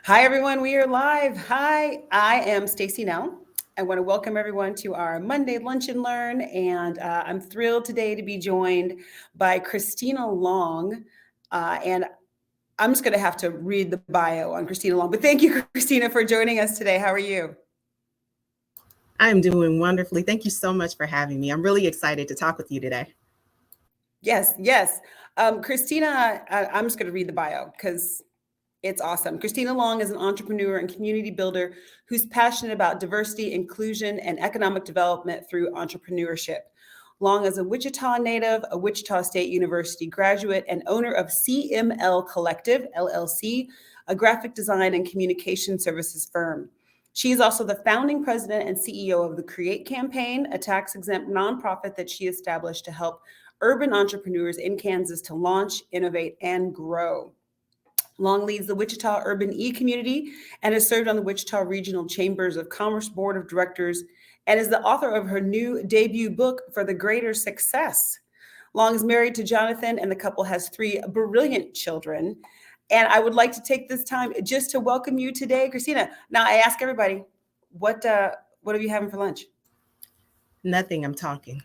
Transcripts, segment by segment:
Hi, everyone. We are live. Hi, I am Stacy Now. I want to welcome everyone to our Monday Lunch and Learn. And I'm thrilled today to be joined by Christina Long. And I'm just going to have to read the bio on Christina Long. But thank you, Christina, for joining us today. How are you? I'm doing wonderfully. Thank you so much for having me. I'm really excited to talk with you today. Yes, yes. Christina, I'm just going to read the bio because it's awesome. Christina Long is an entrepreneur and community builder who's passionate about diversity, inclusion, and economic development through entrepreneurship. Long is a Wichita native, a Wichita State University graduate, and owner of CML Collective, LLC, a graphic design and communication services firm. She is also the founding president and CEO of the Create Campaign, a tax-exempt nonprofit that she established to help urban entrepreneurs in Kansas to launch, innovate, and grow. Long leads the Wichita Urban E-Community and has served on the Wichita Regional Chambers of Commerce Board of Directors and is the author of her new debut book, For the Greater Success. Long is married to Jonathan, and the couple has three brilliant children. And I would like to take this time just to welcome you today, Christina. Now, I ask everybody, what are you having for lunch? Nothing, I'm talking.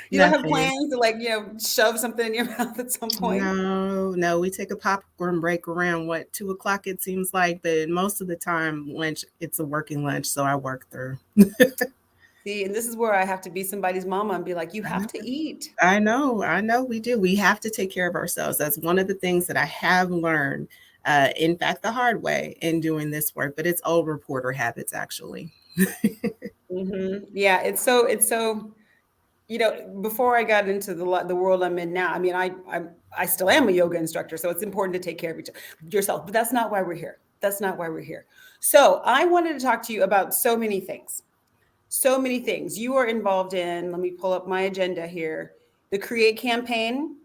You don't have Nothing. plans to shove something in your mouth at some point? No, we take a popcorn break around 2 o'clock it seems like, but most of the time lunch, it's a working lunch, so I work through. See, and this is where I have to be somebody's mama and be like, you I have know, to eat. I know we do. We have to take care of ourselves. That's one of the things that I have learned, in fact, the hard way in doing this work, but it's old reporter habits actually. Yeah, it's so, before I got into the world I'm in now, I mean, I still am a yoga instructor, so it's important to take care of yourself, but that's not why we're here. That's not why we're here. So I wanted to talk to you about so many things. So many things you are involved in. Let me pull up my agenda here. The Create Campaign,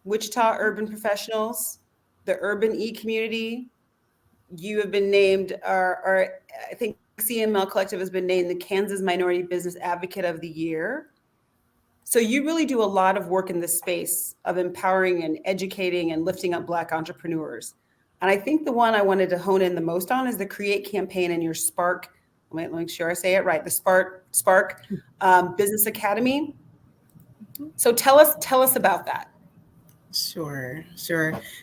Wichita Urban Professionals, the Urban E-Community. You have been named, or I think CML Collective has been named the Kansas Minority Business Advocate of the Year. So you really do a lot of work in this space of empowering and educating and lifting up Black entrepreneurs. And I think the one I wanted to hone in the most on is the Create Campaign and your Spark. Let me make sure I say it right. The Spark Business Academy. So tell us about that. Sure.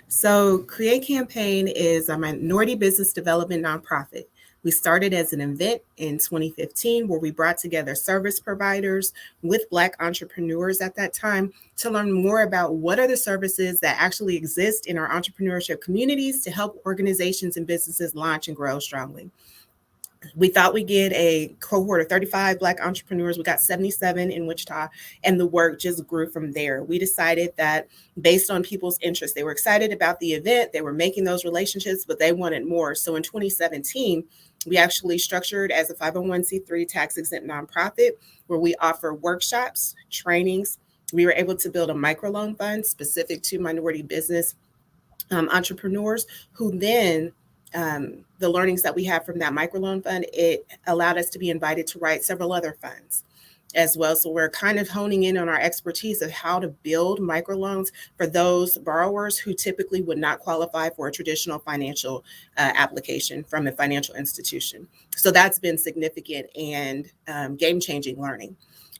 So, Create Campaign is a minority business development nonprofit. We started as an event in 2015 where we brought together service providers with Black entrepreneurs at that time to learn more about what are the services that actually exist in our entrepreneurship communities to help organizations and businesses launch and grow strongly. We thought we'd get a cohort of 35 Black entrepreneurs. We got 77 in Wichita, and the work just grew from there. We decided that based on people's interest, they were excited about the event, they were making those relationships, but they wanted more. So in 2017, we actually structured as a 501c3 tax exempt nonprofit where we offer workshops, trainings. We were able to build a microloan fund specific to minority business entrepreneurs who then the learnings that we have from that microloan fund, it allowed us to be invited to write several other funds as well. So we're kind of honing in on our expertise of how to build microloans for those borrowers who typically would not qualify for a traditional financial application from a financial institution. So that's been significant and game-changing learning.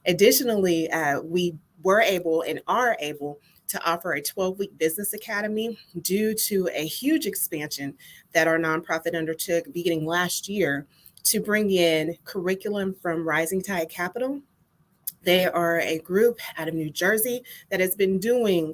Additionally, we were able and are able to offer a 12-week business academy due to a huge expansion that our nonprofit undertook beginning last year to bring in curriculum from Rising Tide Capital. They are a group out of New Jersey that has been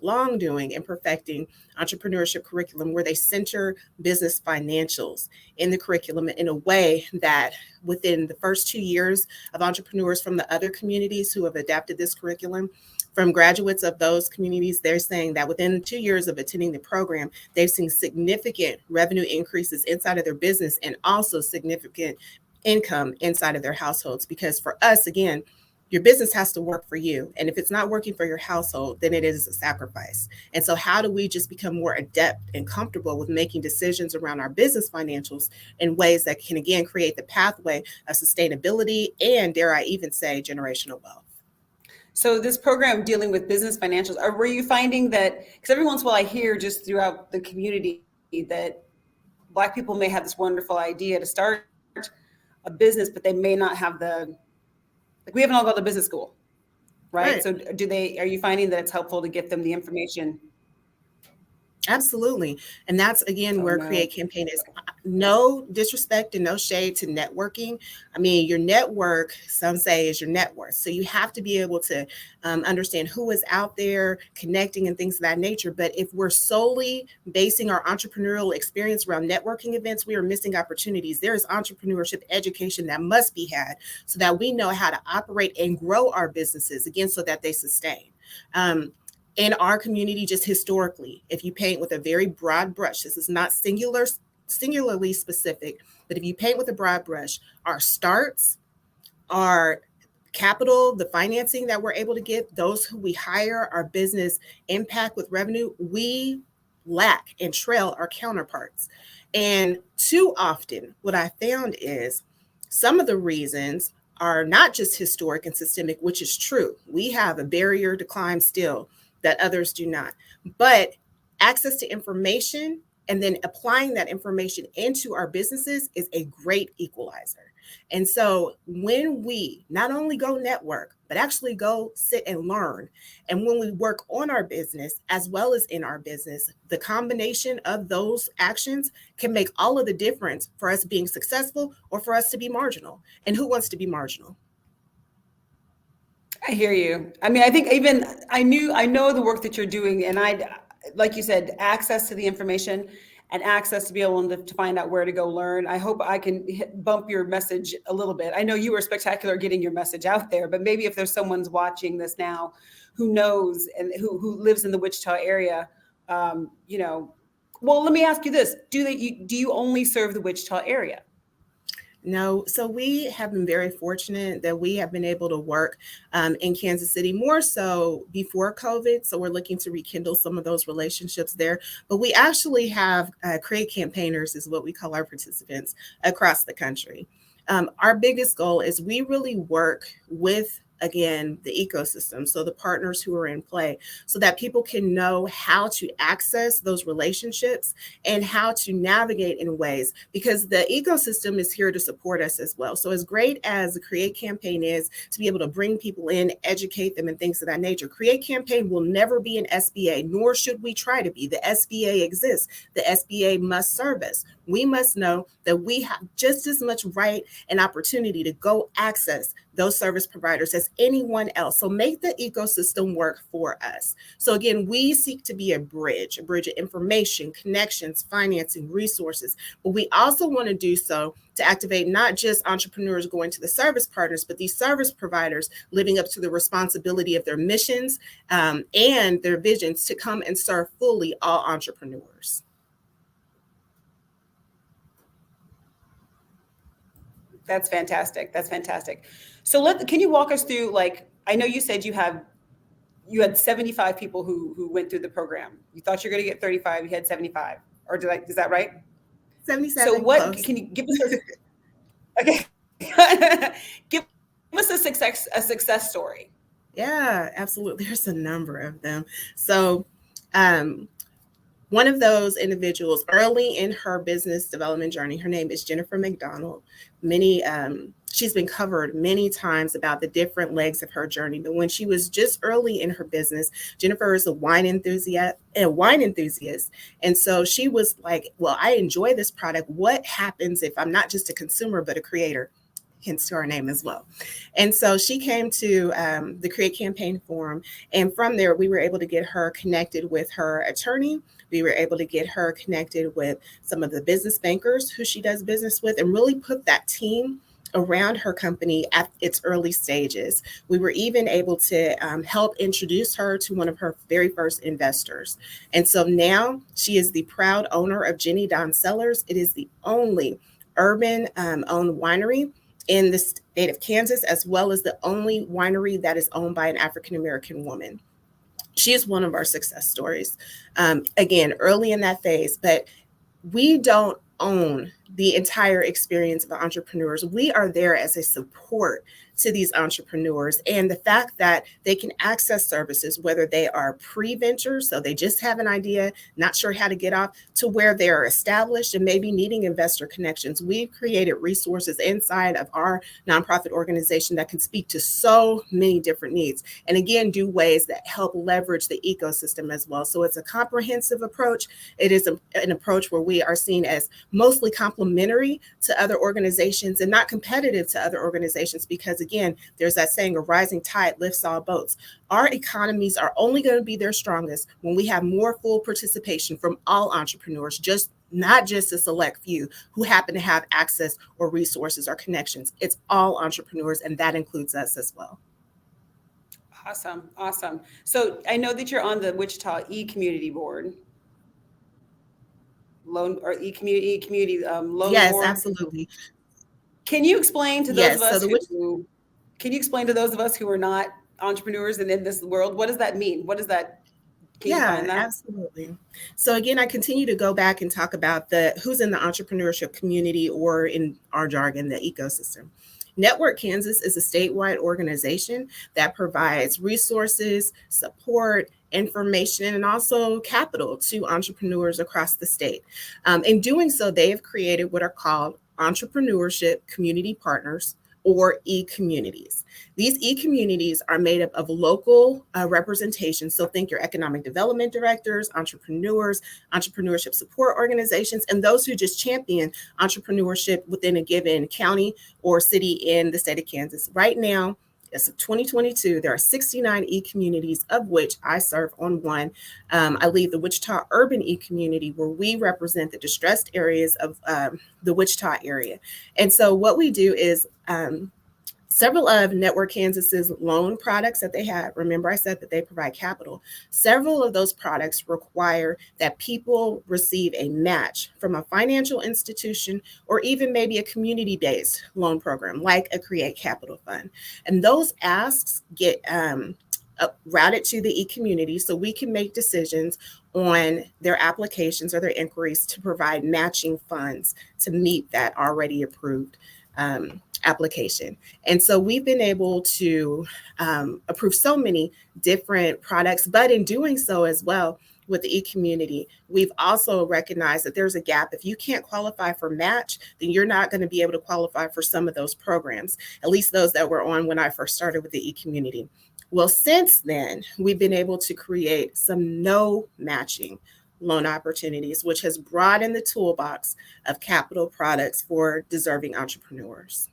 long doing and perfecting entrepreneurship curriculum where they center business financials in the curriculum in a way that within the first 2 years of entrepreneurs from the other communities who have adapted this curriculum, from graduates of those communities, they're saying that within 2 years of attending the program, they've seen significant revenue increases inside of their business and also significant income inside of their households. Because for us, again, your business has to work for you. And if it's not working for your household, then it is a sacrifice. And so how do we just become more adept and comfortable with making decisions around our business financials in ways that can, again, create the pathway of sustainability and, dare I even say, generational wealth? So this program dealing with business financials, were you finding that, because every once in a while I hear just throughout the community that Black people may have this wonderful idea to start a business, but they may not have we haven't all gone to business school, right? Right. So are you finding that it's helpful to get them the information? Absolutely. And that's again Oh where no. Create Campaign is. No disrespect and no shade to networking. I mean, your network, some say, is your net worth. So you have to be able to understand who is out there connecting and things of that nature. But if we're solely basing our entrepreneurial experience around networking events, we are missing opportunities. There is entrepreneurship education that must be had so that we know how to operate and grow our businesses, again, so that they sustain. In our community, just historically, if you paint with a very broad brush, this is not singularly specific, but if you paint with a broad brush, our starts, our capital, the financing that we're able to get, those who we hire, our business impact with revenue, we lack and trail our counterparts. And too often, what I found is some of the reasons are not just historic and systemic, which is true. We have a barrier to climb still that others do not. But access to information and then applying that information into our businesses is a great equalizer. And so when we not only go network, but actually go sit and learn, and when we work on our business as well as in our business, the combination of those actions can make all of the difference for us being successful or for us to be marginal. And who wants to be marginal? I hear you. I mean, I think I know the work that you're doing, and like you said, access to the information and access to be able to find out where to go learn. I hope I can bump your message a little bit. I know you were spectacular getting your message out there, but maybe if there's someone's watching this now who knows and who lives in the Wichita area, well, let me ask you this: do you only serve the Wichita area? No, so we have been very fortunate that we have been able to work in Kansas City more so before COVID. So we're looking to rekindle some of those relationships there. But we actually have Create campaigners, is what we call our participants, across the country. Our biggest goal is we really work with, again, the ecosystem, so the partners who are in play, so that people can know how to access those relationships and how to navigate in ways, because the ecosystem is here to support us as well. So as great as the Create campaign is to be able to bring people in, educate them, and things of that nature, Create campaign will never be an SBA, nor should we try to be. The SBA exists. The SBA must serve us. We must know that we have just as much right and opportunity to go access those service providers as anyone else. So make the ecosystem work for us. So again, we seek to be a bridge of information, connections, financing, resources. But we also want to do so to activate not just entrepreneurs going to the service partners, but these service providers living up to the responsibility of their missions and their visions to come and serve fully all entrepreneurs. That's fantastic. That's fantastic. So can you walk us through, like, I know you said you had 75 people who went through the program. You thought you're going to get 35, you had 75. Or is that right? 77. So what close. can you give us okay. Give us a success story. Yeah, absolutely. There's a number of them. So one of those individuals early in her business development journey, her name is Jennifer McDonald. She's been covered many times about the different legs of her journey. But when she was just early in her business, Jennifer is a wine enthusiast. And so she was like, well, I enjoy this product. What happens if I'm not just a consumer, but a creator? Hence to our name as well. And so she came to the Create Campaign Forum. And from there, we were able to get her connected with her attorney. We were able to get her connected with some of the business bankers who she does business with, and really put that team around her company at its early stages. We were even able to help introduce her to one of her very first investors. And so now she is the proud owner of Jenny Don Cellars. It is the only urban owned winery in the state of Kansas, as well as the only winery that is owned by an African-American woman. She is one of our success stories. Again, early in that phase, but we don't own the entire experience of entrepreneurs. We are there as a support to these entrepreneurs, and the fact that they can access services, whether they are pre-venture, so they just have an idea, not sure how to get off, to where they're established and maybe needing investor connections. We've created resources inside of our nonprofit organization that can speak to so many different needs, and again, do ways that help leverage the ecosystem as well. So it's a comprehensive approach. It is an approach where we are seen as mostly complementary to other organizations and not competitive to other organizations, because again, there's that saying, a rising tide lifts all boats. Our economies are only going to be their strongest when we have more full participation from all entrepreneurs, not just a select few who happen to have access or resources or connections. It's all entrepreneurs, and that includes us as well. Awesome. Awesome. So I know that you're on the Wichita e-community board. Loan or e-community loan Yes, board. absolutely. Can you explain to those Yes, of us so who are not entrepreneurs and in this world, what does that mean? What does that, can you define that? Absolutely. So again, I continue to go back and talk about who's in the entrepreneurship community, or in our jargon, the ecosystem. Network Kansas is a statewide organization that provides resources, support, information, and also capital to entrepreneurs across the state. In doing so, they have created what are called entrepreneurship community partners, or e-communities. These e-communities are made up of local representation. So think your economic development directors, entrepreneurs, entrepreneurship support organizations, and those who just champion entrepreneurship within a given county or city in the state of Kansas. Right now, as of 2022, there are 69 e-communities, of which I serve on one. I lead the Wichita Urban E-Community, where we represent the distressed areas of the Wichita area. And so what we do is several of Network Kansas's loan products that they have, remember I said that they provide capital, several of those products require that people receive a match from a financial institution, or even maybe a community-based loan program like a Create Capital Fund. And those asks get routed to the e-community, so we can make decisions on their applications or their inquiries to provide matching funds to meet that already approved application. And so we've been able to approve so many different products, but in doing so as well with the e-community, we've also recognized that there's a gap. If you can't qualify for match, then you're not going to be able to qualify for some of those programs, at least those that were on when I first started with the e-community. Well, since then, we've been able to create some no matching loan opportunities, which has broadened the toolbox of capital products for deserving entrepreneurs.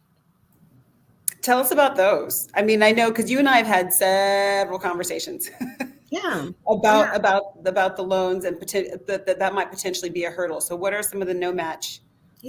Tell us about those. I mean, I know because you and I have had several conversations. About the loans, and that might potentially be a hurdle. So what are some of the no match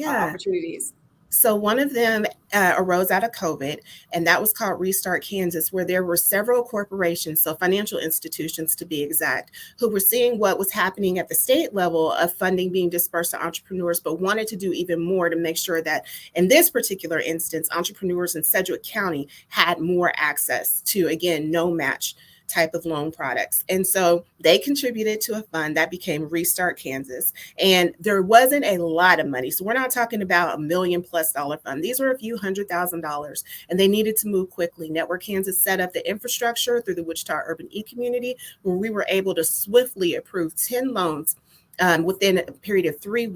opportunities? So one of them arose out of COVID, and that was called Restart Kansas, where there were several corporations, so financial institutions to be exact, who were seeing what was happening at the state level of funding being dispersed to entrepreneurs, but wanted to do even more to make sure that in this particular instance, entrepreneurs in Sedgwick County had more access to, again, no match type of loan products. And so they contributed to a fund that became Restart Kansas. And there wasn't a lot of money. So we're not talking about $1 million+ fund. These were a few $100,000, and they needed to move quickly. Network Kansas set up the infrastructure through the Wichita Urban E-Community, where we were able to swiftly approve 10 loans within a period of 3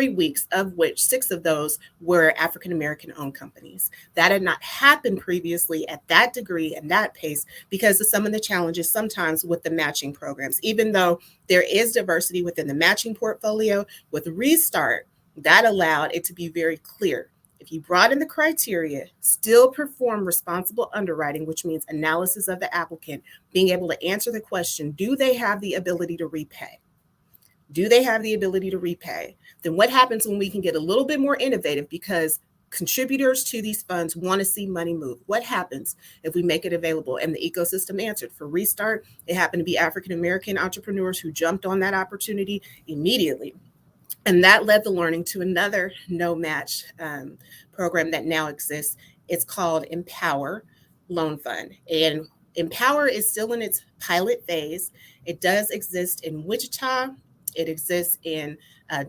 weeks, of which 6 of those were African-American owned companies. That had not happened previously at that degree and that pace because of some of the challenges sometimes with the matching programs. Even though there is diversity within the matching portfolio, with Restart, that allowed it to be very clear. If you broaden the criteria, still perform responsible underwriting, which means analysis of the applicant, being able to answer the question, do they have the ability to repay? Do they have the ability to repay? Then what happens when we can get a little bit more innovative, because contributors to these funds want to see money move? What happens if we make it available? And the ecosystem answered. For Restart, it happened to be African-American entrepreneurs who jumped on that opportunity immediately. And that led the learning to another no match program that now exists. It's called Empower Loan Fund. And Empower is still in its pilot phase. It does exist in Wichita. It exists in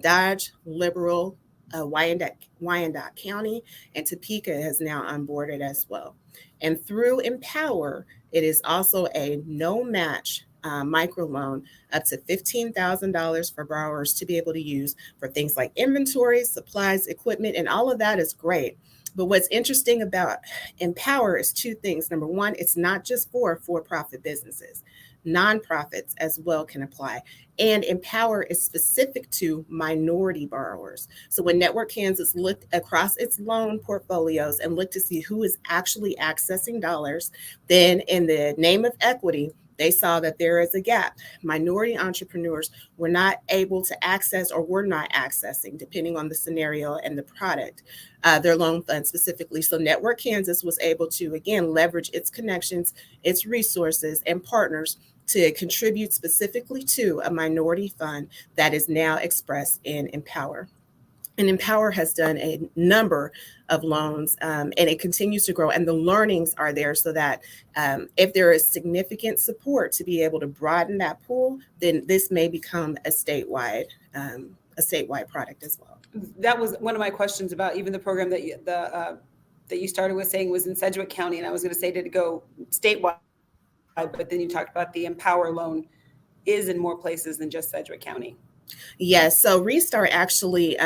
Dodge, Liberal, Wyandotte County, and Topeka has now onboarded as well. And through Empower, it is also a no match microloan up to $15,000 for borrowers to be able to use for things like inventory, supplies, equipment, and all of that is great. But what's interesting about Empower is two things. Number one, it's not just for profit businesses, nonprofits as well can apply. And Empower is specific to minority borrowers. So when Network Kansas looked across its loan portfolios and looked to see who is actually accessing dollars, then in the name of equity, they saw that there is a gap. Minority entrepreneurs were not able to access or were not accessing, depending on the scenario and the product, their loan fund specifically. So Network Kansas was able to, again, leverage its connections, its resources, and partners to contribute specifically to a minority fund that is now expressed in Empower. And Empower has done a number of loans, and it continues to grow. And the learnings are there so that if there is significant support to be able to broaden that pool, then this may become a statewide product as well. That was one of my questions about even the program that you started with saying was in Sedgwick County, and I was going to say, did it go statewide? But then you talked about the Empower loan is in more places than just Sedgwick County. Yes. So Restart actually,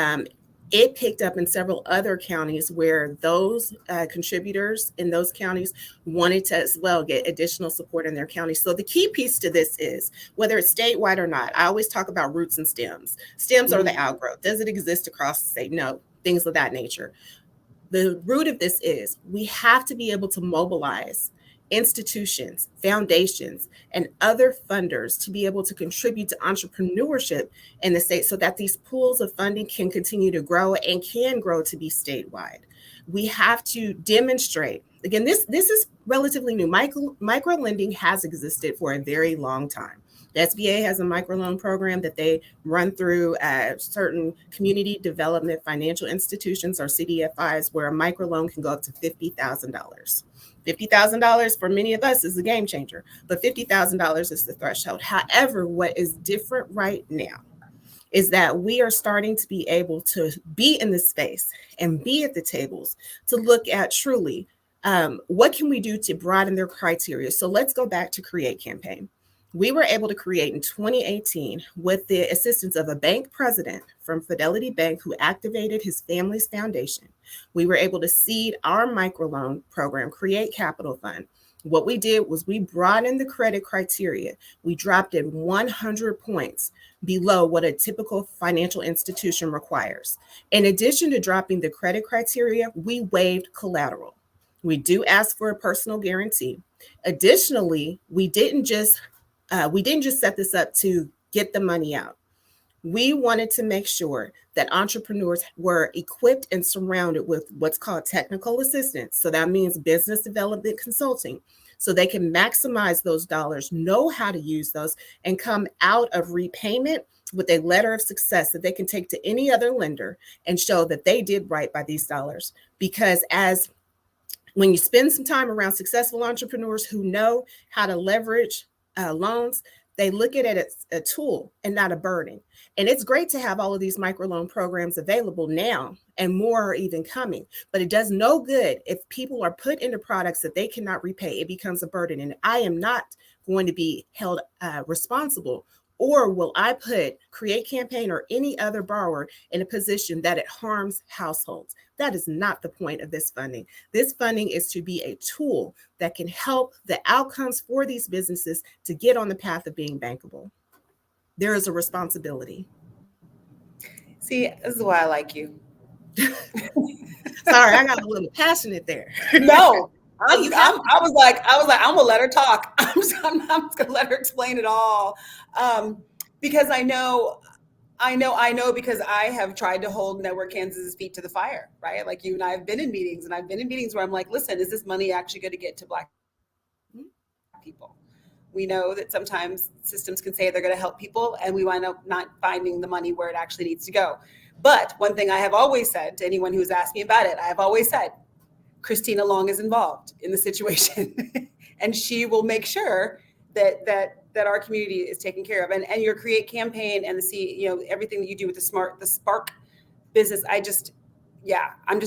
it picked up in several other counties where those contributors in those counties wanted to as well get additional support in their county. So the key piece to this is whether it's statewide or not, I always talk about roots and stems. Stems are the outgrowth. Does it exist across the state? No, things of that nature. The root of this is we have to be able to mobilize institutions, foundations, and other funders to be able to contribute to entrepreneurship in the state so that these pools of funding can continue to grow and can grow to be statewide. We have to demonstrate, again, this is relatively new. Micro lending has existed for a very long time. The SBA has a microloan program that they run through certain community development financial institutions or CDFIs where a microloan can go up to $50,000. $50,000 for many of us is a game changer, but $50,000 is the threshold. However, what is different right now is that we are starting to be able to be in the space and be at the tables to look at truly what can we do to broaden their criteria. So let's go back to Create Campaign. We were able to create in 2018 with the assistance of a bank president from Fidelity Bank who activated his family's foundation. We were able to seed our microloan program, Create Capital Fund. What we did was we broadened the credit criteria. We dropped it 100 points below what a typical financial institution requires. In addition to dropping the credit criteria, we waived collateral. We do ask for a personal guarantee. Additionally, we didn't just set this up to get the money out. We wanted to make sure that entrepreneurs were equipped and surrounded with what's called technical assistance. So that means business development consulting, so they can maximize those dollars, know how to use those, and come out of repayment with a letter of success that they can take to any other lender and show that they did right by these dollars. Because when you spend some time around successful entrepreneurs who know how to leverage loans, they look at it as a tool and not a burden. And it's great to have all of these microloan programs available now, and more are even coming. But it does no good if people are put into products that they cannot repay. It becomes a burden. And I am not going to be held responsible, or will I put Create Campaign or any other borrower in a position that it harms households. That is not the point of this funding. This funding is to be a tool that can help the outcomes for these businesses to get on the path of being bankable. There is a responsibility. See, this is why I like you. Sorry, I got a little passionate there. No, I was like, I'm gonna let her talk. I'm just gonna let her explain it all, because I know because I have tried to hold Network Kansas's feet to the fire, right? Like you and I have been in meetings, and I've been in meetings where I'm like, listen, is this money actually going to get to Black people? We know that sometimes systems can say they're going to help people, and we wind up not finding the money where it actually needs to go. But one thing I have always said to anyone who's asked me about it, I have always said, Christina Long is involved in the situation, and she will make sure that our community is taken care of. And your Create Campaign and everything that you do with the Spark business. I'm just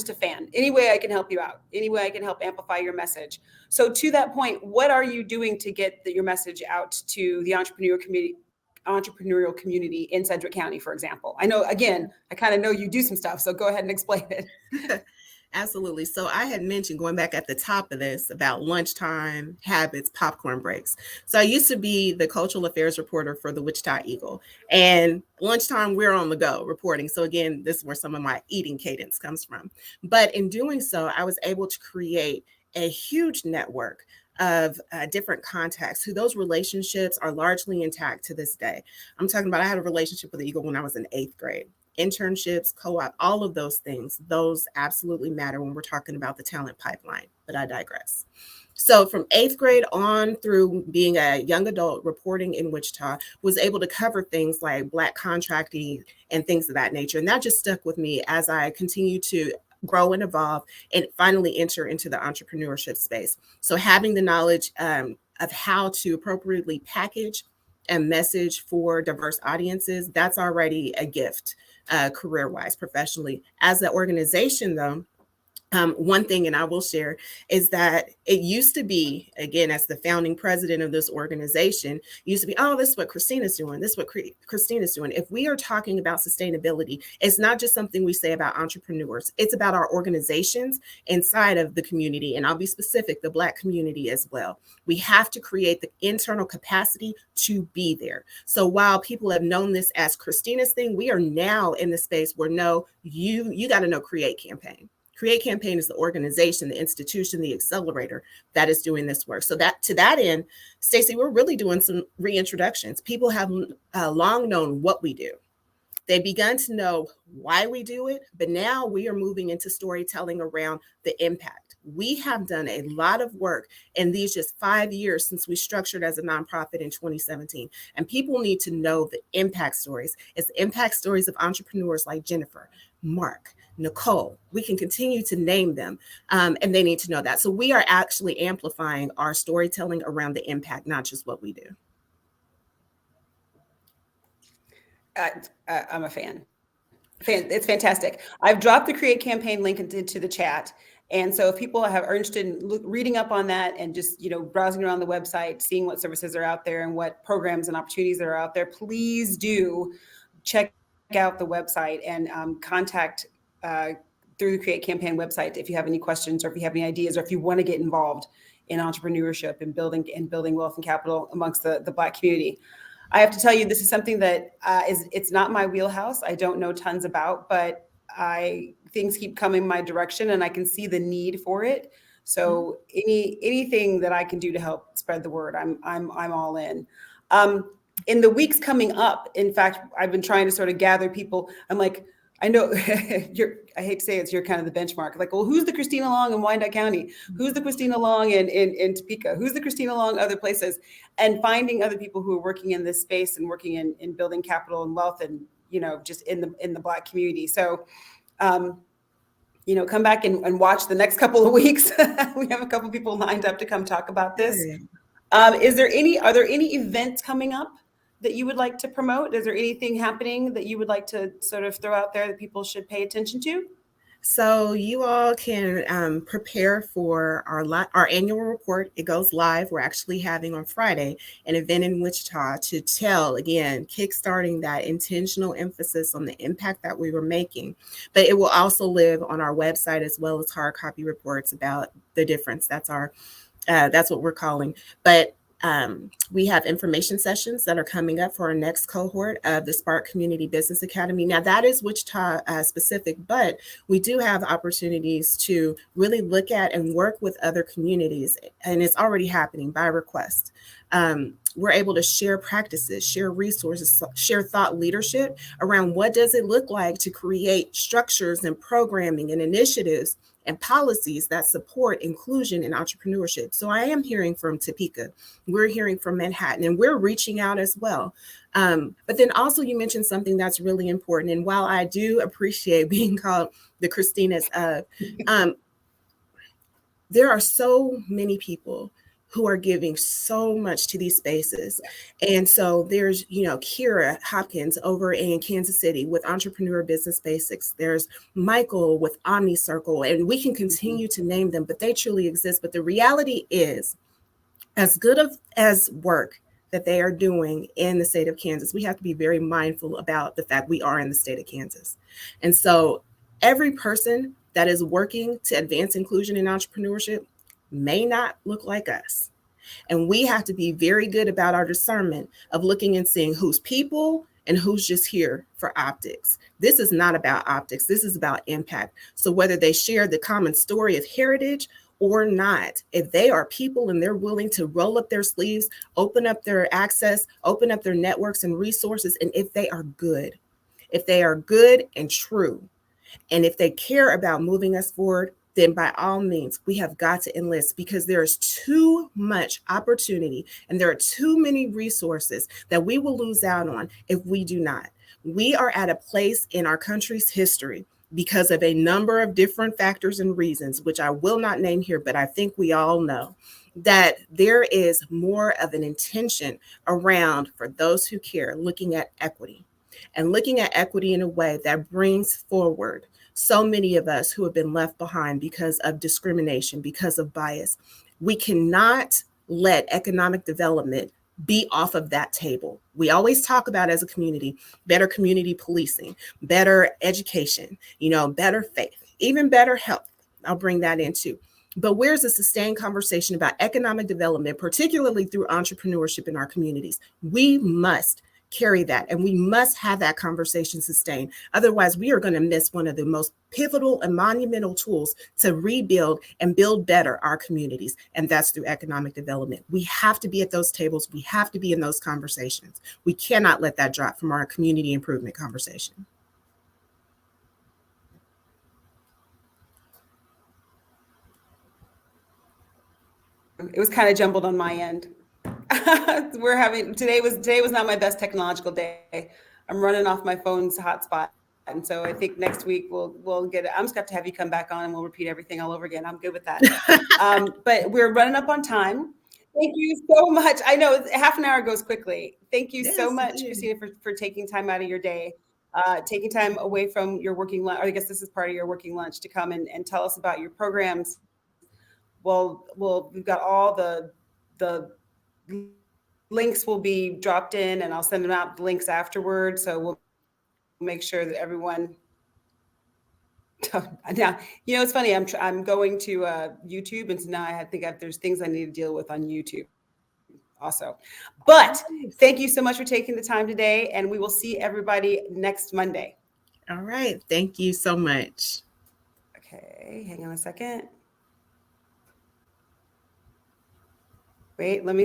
a fan. Any way I can help you out, any way I can help amplify your message. So to that point, what are you doing to get your message out to the entrepreneurial community in Sedgwick County, for example? I know, again, I kind of know you do some stuff, so go ahead and explain it. Absolutely. So I had mentioned going back at the top of this about lunchtime habits, popcorn breaks. So I used to be the cultural affairs reporter for the Wichita Eagle, and lunchtime we're on the go reporting. So again, this is where some of my eating cadence comes from. But in doing so, I was able to create a huge network of different contacts who those relationships are largely intact to this day. I'm talking about I had a relationship with the Eagle when I was in 8th grade. Internships, co-op, all of those things, those absolutely matter when we're talking about the talent pipeline, but I digress. So from 8th grade on through being a young adult reporting in Wichita, was able to cover things like Black contracting and things of that nature. And that just stuck with me as I continue to grow and evolve and finally enter into the entrepreneurship space. So having the knowledge of how to appropriately package a message for diverse audiences, that's already a gift. Career-wise, professionally. As an organization, though, one thing, and I will share, is that it used to be, again, as the founding president of this organization, used to be, oh, this is what Christina's doing. This is what Christina's doing. If we are talking about sustainability, it's not just something we say about entrepreneurs. It's about our organizations inside of the community. And I'll be specific, the Black community as well. We have to create the internal capacity to be there. So while people have known this as Christina's thing, we are now in the space where no, you got to know Create Campaign. Create Campaign is the organization, the institution, the accelerator that is doing this work. So that to that end, Stacey, we're really doing some reintroductions. People have long known what we do. They've begun to know why we do it, but now we are moving into storytelling around the impact. We have done a lot of work in these just 5 years since we structured as a nonprofit in 2017. And people need to know the impact stories. It's the impact stories of entrepreneurs like Jennifer, Mark, Nicole. We can continue to name them, and they need to know that. So we are actually amplifying our storytelling around the impact, not just what we do. I'm a fan. It's fantastic. I've dropped the Create Campaign link into the chat. And so if people are interested in reading up on that and just, browsing around the website, seeing what services are out there and what programs and opportunities that are out there, please do check out the website and contact through the Create Campaign website if you have any questions or if you have any ideas or if you want to get involved in entrepreneurship and building wealth and capital amongst the Black community. I have to tell you, this is something that it's not my wheelhouse. I don't know tons about, but things keep coming my direction and I can see the need for it. So anything that I can do to help spread the word, I'm all in. In the weeks coming up, in fact, I've been trying to sort of gather people. I'm like, I know I hate to say it, you're kind of the benchmark. Like, well, who's the Christina Long in Wyandotte County? Who's the Christina Long in Topeka? Who's the Christina Long other places? And finding other people who are working in this space and working in building capital and wealth and, just in the Black community. So, come back and watch the next couple of weeks. We have a couple of people lined up to come talk about this. Are there any events coming up that you would like to promote? Is there anything happening that you would like to sort of throw out there that people should pay attention to? So you all can prepare for our annual report. It goes live. We're actually having on Friday an event in Wichita to tell, again, kickstarting that intentional emphasis on the impact that we were making. But it will also live on our website as well as hard copy reports about the difference. That's what we're calling. But we have information sessions that are coming up for our next cohort of the Spark Community Business Academy. Now that is Wichita specific, but we do have opportunities to really look at and work with other communities, and it's already happening by request. We're able to share practices, share resources, share thought leadership around what does it look like to create structures and programming and initiatives and policies that support inclusion and entrepreneurship. So I am hearing from Topeka, we're hearing from Manhattan, and we're reaching out as well. But then also you mentioned something that's really important. And while I do appreciate being called the Christinas of, there are so many people who are giving so much to these spaces. And so there's, Kira Hopkins over in Kansas City with Entrepreneur Business Basics. There's Michael with Omni Circle, and we can continue to name them, but they truly exist. But the reality is, as good as work that they are doing in the state of Kansas, we have to be very mindful about the fact we are in the state of Kansas. And so every person that is working to advance inclusion in entrepreneurship may not look like us. And we have to be very good about our discernment of looking and seeing who's people and who's just here for optics. This is not about optics. This is about impact. So whether they share the common story of heritage or not, if they are people and they're willing to roll up their sleeves, open up their access, open up their networks and resources, and if they are good and true, and if they care about moving us forward, then by all means, we have got to enlist, because there is too much opportunity and there are too many resources that we will lose out on if we do not. We are at a place in our country's history, because of a number of different factors and reasons, which I will not name here, but I think we all know, that there is more of an intention around, for those who care, looking at equity, and looking at equity in a way that brings forward so many of us who have been left behind because of discrimination, because of bias. We cannot let economic development be off of that table. We always talk about, as a community, better community policing, better education, better faith, even better health. I'll bring that in too. But where's a sustained conversation about economic development, particularly through entrepreneurship in our communities? We must carry that, and we must have that conversation sustained. Otherwise, we are going to miss one of the most pivotal and monumental tools to rebuild and build better our communities, and that's through economic development. We have to be at those tables. We have to be in those conversations. We cannot let that drop from our community improvement conversation. It was kind of jumbled on my end. Today was not my best technological day. I'm running off my phone's hotspot, and so I think next week we'll get it. I'm just going to have you come back on and we'll repeat everything all over again. I'm good with that. But we're running up on time. Thank you so much. I know half an hour goes quickly. Thank you so much, Christina, for taking time out of your day, taking time away from your working lunch. Or I guess this is part of your working lunch, to come and tell us about your programs. Well, we've got all the links will be dropped in, and I'll send them out the links afterward. So we'll make sure that everyone. Now, it's funny. I'm going to YouTube, and so now I think there's things I need to deal with on YouTube also. But thank you so much for taking the time today, and we will see everybody next Monday. All right. Thank you so much. Okay, hang on a second. Wait, let me make